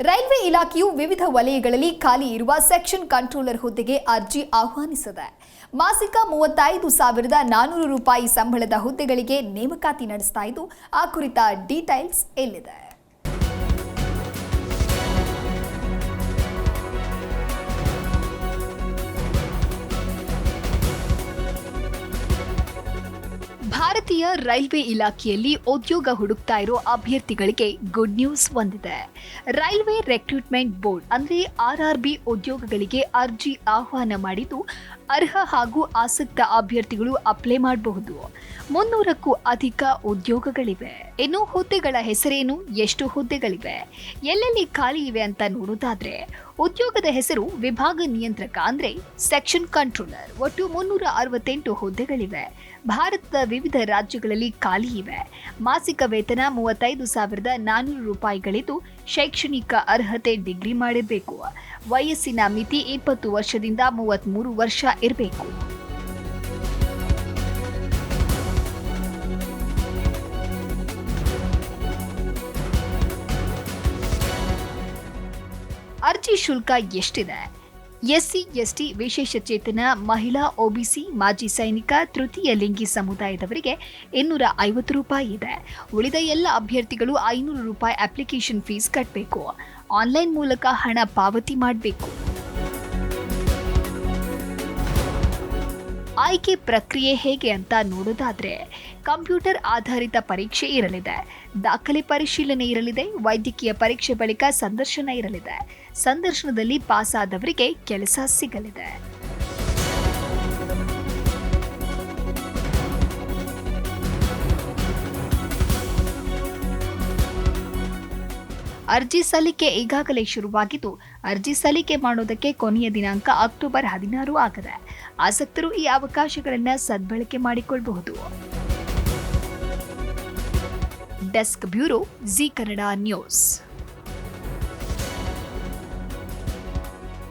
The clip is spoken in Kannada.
ರೈಲ್ವೆ ಇಲಾಖೆಯು ವಿವಿಧ ವಲಯಗಳಲ್ಲಿ ಖಾಲಿ ಇರುವ ಸೆಕ್ಷನ್ ಕಂಟ್ರೋಲರ್ ಹುದ್ದೆಗೆ ಅರ್ಜಿ ಆಹ್ವಾನಿಸಿದೆ. ಮಾಸಿಕ 35,400 ರೂಪಾಯಿ ಸಂಬಳದ ಹುದ್ದೆಗಳಿಗೆ ನೇಮಕಾತಿ ನಡೆಸ್ತಾ ಇದ್ದು, ಆ ಕುರಿತ ಡೀಟೇಲ್ಸ್ ಎಲ್ಲಿದೆ? ಭಾರತೀಯ ರೈಲ್ವೆ ಇಲಾಖೆಯಲ್ಲಿ ಉದ್ಯೋಗ ಹುಡುಕ್ತಾ ಇರೋ ಅಭ್ಯರ್ಥಿಗಳಿಗೆ ಗುಡ್ ನ್ಯೂಸ್ ಬಂದಿದೆ. ರೈಲ್ವೆ ರಿಕ್ರೂಟ್ಮೆಂಟ್ ಬೋರ್ಡ್ ಅಂದ್ರೆ RRB ಉದ್ಯೋಗಗಳಿಗೆ ಅರ್ಜಿ ಆಹ್ವಾನ ಮಾಡಿದ್ದು, ಅರ್ಹ ಹಾಗೂ ಆಸಕ್ತ ಅಭ್ಯರ್ಥಿಗಳು ಅಪ್ಲೈ ಮಾಡಬಹುದು. 300ಕ್ಕೂ ಅಧಿಕ ಉದ್ಯೋಗಗಳಿವೆ. ಇನ್ನು ಹುದ್ದೆಗಳ ಹೆಸರೇನು, ಎಷ್ಟು ಹುದ್ದೆಗಳಿವೆ, ಎಲ್ಲೆಲ್ಲಿ ಖಾಲಿ ಇವೆ ಅಂತ ನೋಡೋದಾದ್ರೆ, ಉದ್ಯೋಗದ ಹೆಸರು ವಿಭಾಗ ನಿಯಂತ್ರಕ ಅಂದ್ರೆ ಸೆಕ್ಷನ್ ಕಂಟ್ರೋಲರ್. ಒಟ್ಟು 368 ಹುದ್ದೆಗಳಿವೆ. ಭಾರತದ ವಿವಿಧ ರಾಜ್ಯಗಳಲ್ಲಿ ಖಾಲಿ ಇವೆ. ಮಾಸಿಕ ವೇತನ 35,400 ರೂಪಾಯಿಗಳಿದ್ದು, ಶೈಕ್ಷಣಿಕ ಅರ್ಹತೆ ಡಿಗ್ರಿ ಮಾಡಿರಬೇಕು. ವಯಸ್ಸಿನ ಮಿತಿ 20 ವರ್ಷದಿಂದ 33 ವರ್ಷ ಇರಬೇಕು. ಅರ್ಜಿ ಶುಲ್ಕ ಎಷ್ಟಿದೆ? SC, ST, ವಿಶೇಷಚೇತನ, ಮಹಿಳಾ, OBC, ಮಾಜಿ ಸೈನಿಕ, ತೃತೀಯ ಲಿಂಗಿ ಸಮುದಾಯದವರಿಗೆ 250 ರೂಪಾಯಿ ಇದೆ. ಉಳಿದ ಎಲ್ಲ ಅಭ್ಯರ್ಥಿಗಳು 500 ರೂಪಾಯಿ ಅಪ್ಲಿಕೇಶನ್ ಫೀಸ್ ಕಟ್ಟಬೇಕು. ಆನ್ಲೈನ್ ಮೂಲಕ ಹಣ ಪಾವತಿ ಮಾಡಬೇಕು. ಆಯ್ಕೆ ಪ್ರಕ್ರಿಯೆ ಹೇಗೆ ಅಂತ ನೋಡೋದಾದ್ರೆ, ಕಂಪ್ಯೂಟರ್ ಆಧಾರಿತ ಪರೀಕ್ಷೆ ಇರಲಿದೆ, ದಾಖಲೆ ಪರಿಶೀಲನೆ ಇರಲಿದೆ, ವೈದ್ಯಕೀಯ ಪರೀಕ್ಷೆ ಬಳಿಕ ಸಂದರ್ಶನ ಇರಲಿದೆ. ಸಂದರ್ಶನದಲ್ಲಿ ಪಾಸ್ ಆದವರಿಗೆ ಕೆಲಸ ಸಿಗಲಿದೆ. ಅರ್ಜಿ ಸಲ್ಲಿಕೆ ಈಗಾಗಲೇ ಶುರುವಾಗಿದ್ದು, ಅರ್ಜಿ ಸಲ್ಲಿಕೆ ಮಾಡೋದಕ್ಕೆ ಕೊನೆಯ ದಿನಾಂಕ ಅಕ್ಟೋಬರ್ 16 ಆಗಿದೆ. ಆಸಕ್ತರು ಈ ಅವಕಾಶಗಳನ್ನು ಸದ್ಬಳಕೆ ಮಾಡಿಕೊಳ್ಳಬಹುದು. Desk bureau, G Kannada news.